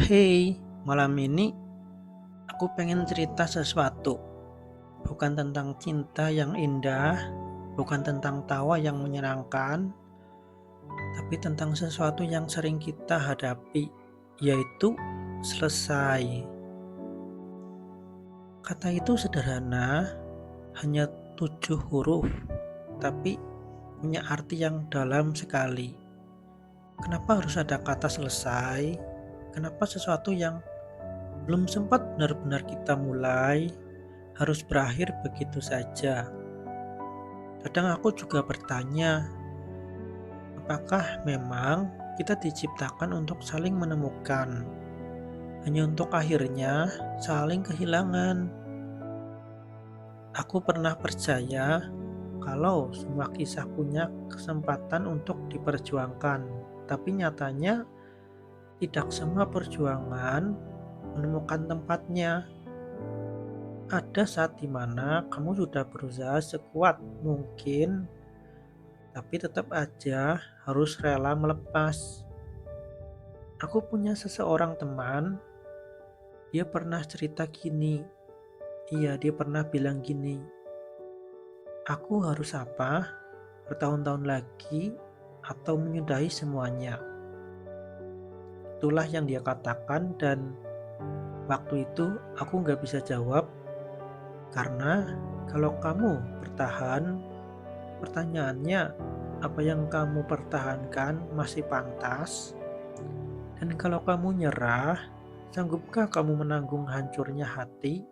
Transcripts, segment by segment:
Hey, malam ini aku pengen cerita sesuatu. Bukan tentang cinta yang indah, bukan tentang tawa yang menyenangkan, tapi tentang sesuatu yang sering kita hadapi, yaitu selesai. Kata itu sederhana, hanya 7 huruf, tapi punya arti yang dalam sekali. Kenapa harus ada kata selesai? Kenapa sesuatu yang belum sempat benar-benar kita mulai harus berakhir begitu saja? Kadang aku juga bertanya, apakah memang kita diciptakan untuk saling menemukan, hanya untuk akhirnya saling kehilangan? Aku pernah percaya kalau semua kisah punya kesempatan untuk diperjuangkan, tapi nyatanya tidak semua perjuangan menemukan tempatnya. Ada saat dimana kamu sudah berusaha sekuat mungkin, tapi tetap aja harus rela melepas. Aku punya seseorang teman, dia pernah cerita gini. Iya, dia pernah bilang gini, aku harus apa? Bertahun-tahun lagi atau menyudahi semuanya? Itulah yang dia katakan dan waktu itu aku nggak bisa jawab karena kalau kamu bertahan, pertanyaannya apa yang kamu pertahankan masih pantas? Dan kalau kamu nyerah, sanggupkah kamu menanggung hancurnya hati?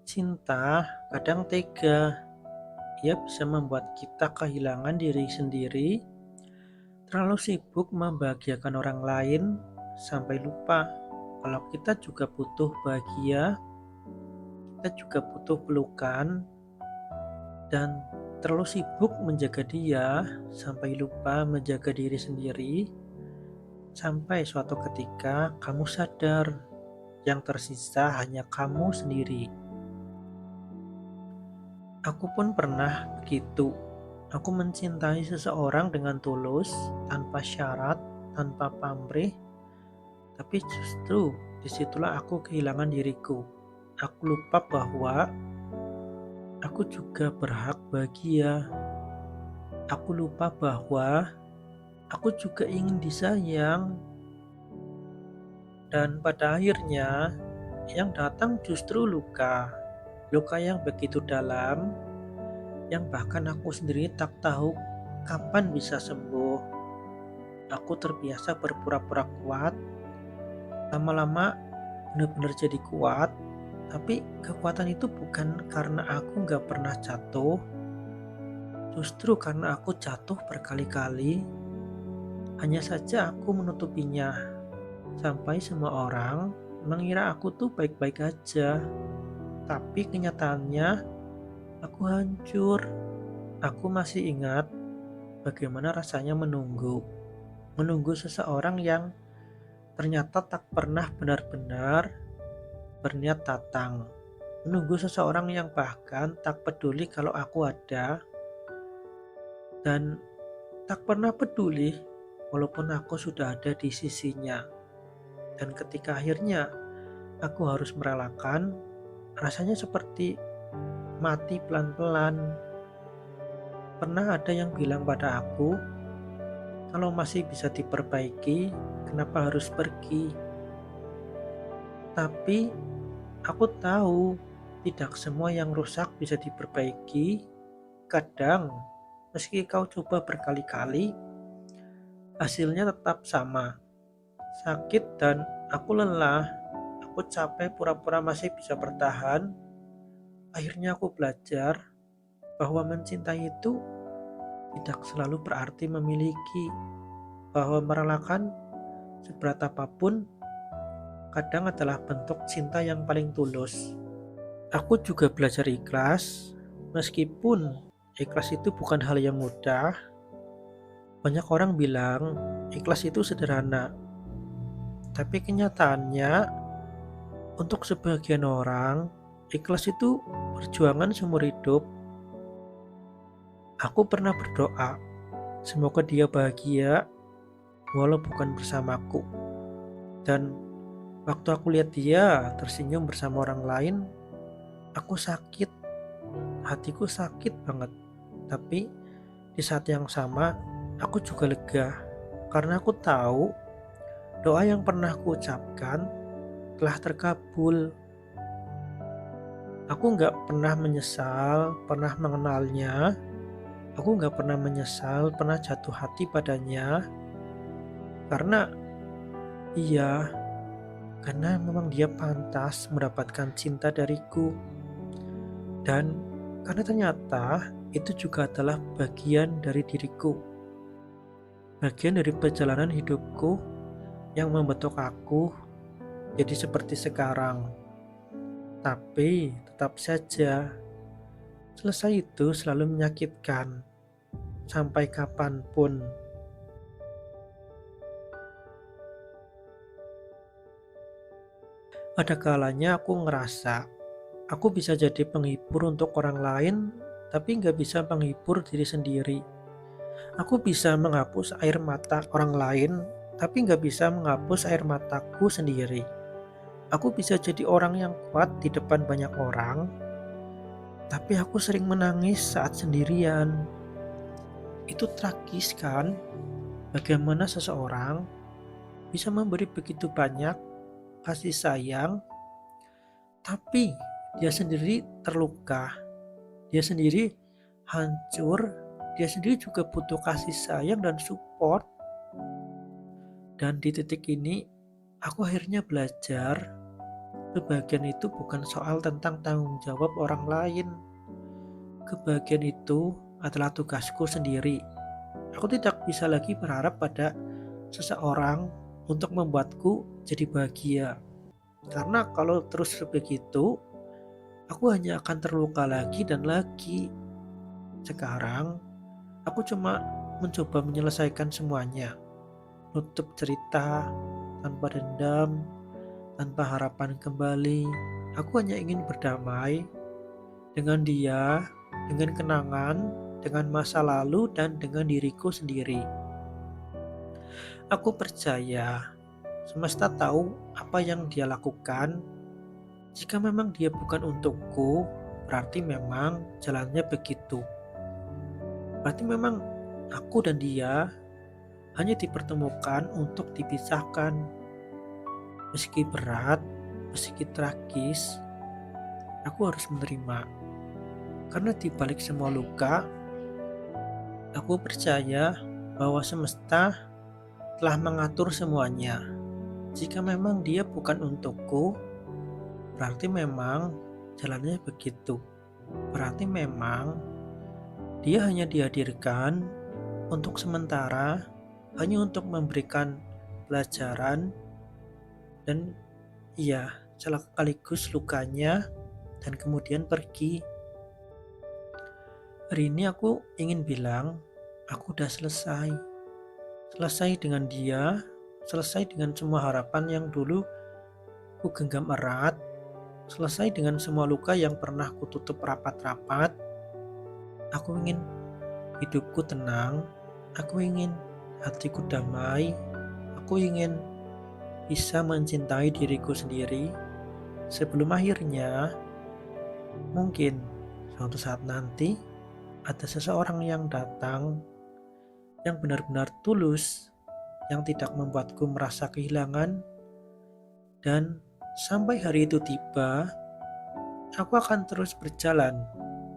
Cinta kadang tega, ia bisa membuat kita kehilangan diri sendiri, terlalu sibuk membahagiakan orang lain, sampai lupa kalau kita juga butuh bahagia, kita juga butuh pelukan, dan terlalu sibuk menjaga dia, sampai lupa menjaga diri sendiri, sampai suatu ketika kamu sadar yang tersisa hanya kamu sendiri. Aku pun pernah begitu. Aku mencintai seseorang dengan tulus, tanpa syarat, tanpa pamrih, tapi justru disitulah aku kehilangan diriku. Aku lupa bahwa aku juga berhak bahagia. Aku lupa bahwa aku juga ingin disayang. Dan pada akhirnya, yang datang justru luka. Luka yang begitu dalam, yang bahkan aku sendiri tak tahu kapan bisa sembuh. Aku terbiasa berpura-pura kuat, lama-lama benar-benar jadi kuat, tapi kekuatan itu bukan karena aku gak pernah jatuh, justru karena aku jatuh berkali-kali, hanya saja aku menutupinya, sampai semua orang mengira aku tuh baik-baik aja, tapi kenyataannya aku hancur. Aku masih ingat bagaimana rasanya menunggu seseorang yang ternyata tak pernah benar-benar berniat datang. Menunggu seseorang yang bahkan tak peduli kalau aku ada dan tak pernah peduli walaupun aku sudah ada di sisinya. Dan ketika akhirnya aku harus merelakan, rasanya seperti mati pelan-pelan. Pernah ada yang bilang pada aku, kalau masih bisa diperbaiki, kenapa harus pergi? Tapi aku tahu tidak semua yang rusak bisa diperbaiki. Kadang, meski kau coba berkali-kali, hasilnya tetap sama. Sakit dan aku lelah. Aku capek pura-pura masih bisa bertahan. Akhirnya aku belajar bahwa mencintai itu tidak selalu berarti memiliki, bahwa merelakan seberat apapun kadang adalah bentuk cinta yang paling tulus. Aku juga belajar ikhlas, meskipun ikhlas itu bukan hal yang mudah. Banyak orang bilang ikhlas itu sederhana, tapi kenyataannya untuk sebagian orang ikhlas itu perjuangan seumur hidup. Aku pernah berdoa, Semoga dia bahagia walau bukan bersamaku. Dan waktu aku lihat dia tersenyum bersama orang lain, aku sakit, hatiku sakit banget. Tapi di saat yang sama, aku juga lega karena aku tahu doa yang pernah aku ucapkan telah terkabul. Aku nggak pernah menyesal pernah mengenalnya. Aku nggak pernah menyesal pernah jatuh hati padanya. Karena iya, karena memang dia pantas mendapatkan cinta dariku. Dan karena ternyata itu juga adalah bagian dari diriku. Bagian dari perjalanan hidupku yang membentuk aku jadi seperti sekarang. Tapi tetap saja, selesai itu selalu menyakitkan. Sampai kapanpun. Ada kalanya aku ngerasa aku bisa jadi penghibur untuk orang lain, tapi nggak bisa menghibur diri sendiri. Aku bisa menghapus air mata orang lain, tapi nggak bisa menghapus air mataku sendiri. Aku bisa jadi orang yang kuat di depan banyak orang, tapi aku sering menangis saat sendirian. Itu tragis kan? Bagaimana seseorang bisa memberi begitu banyak kasih sayang, tapi dia sendiri terluka, dia sendiri hancur, dia sendiri juga butuh kasih sayang dan support. Dan di titik ini, aku akhirnya belajar kebahagiaan itu bukan soal tentang tanggung jawab orang lain. Kebahagiaan itu adalah tugasku sendiri. Aku tidak bisa lagi berharap pada seseorang untuk membuatku jadi bahagia. Karena kalau terus begitu, aku hanya akan terluka lagi dan lagi. Sekarang, aku cuma mencoba menyelesaikan semuanya. Nutup cerita tanpa dendam, tanpa harapan kembali. Aku hanya ingin berdamai dengan dia, dengan kenangan, dengan masa lalu, dan dengan diriku sendiri. Aku percaya semesta tahu apa yang dia lakukan. Jika memang dia bukan untukku, berarti memang jalannya begitu. Berarti memang aku dan dia hanya dipertemukan untuk dipisahkan. Meski berat, meski tragis, aku harus menerima. Karena di balik semua luka, aku percaya bahwa semesta telah mengatur semuanya. Jika memang dia bukan untukku, berarti memang jalannya begitu. Berarti memang dia hanya dihadirkan untuk sementara, hanya untuk memberikan pelajaran dan iya, sekaligus lukanya dan kemudian pergi. Hari ini aku ingin bilang, aku udah selesai. Selesai dengan dia, selesai dengan semua harapan yang dulu ku genggam erat, selesai dengan semua luka yang pernah kututup rapat-rapat. Aku ingin hidupku tenang, aku ingin hatiku damai, aku ingin bisa mencintai diriku sendiri sebelum akhirnya mungkin suatu saat nanti ada seseorang yang datang yang benar-benar tulus, yang tidak membuatku merasa kehilangan, dan sampai hari itu tiba, aku akan terus berjalan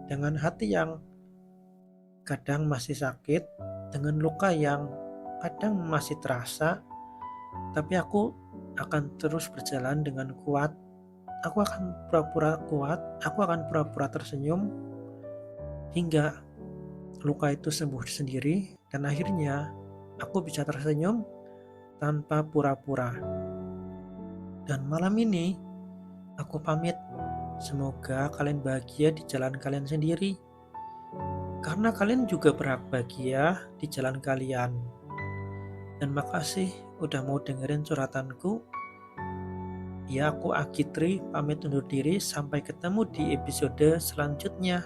dengan hati yang kadang masih sakit, dengan luka yang kadang masih terasa, tapi aku akan terus berjalan dengan kuat. Aku akan pura-pura kuat, aku akan pura-pura tersenyum hingga luka itu sembuh sendiri dan akhirnya aku bisa tersenyum tanpa pura-pura. Dan malam ini aku pamit. Semoga kalian bahagia di jalan kalian sendiri. Karena kalian juga berhak bahagia di jalan kalian. Dan makasih udah mau dengerin curhatanku. Ya, aku Agitri pamit undur diri. Sampai ketemu di episode selanjutnya.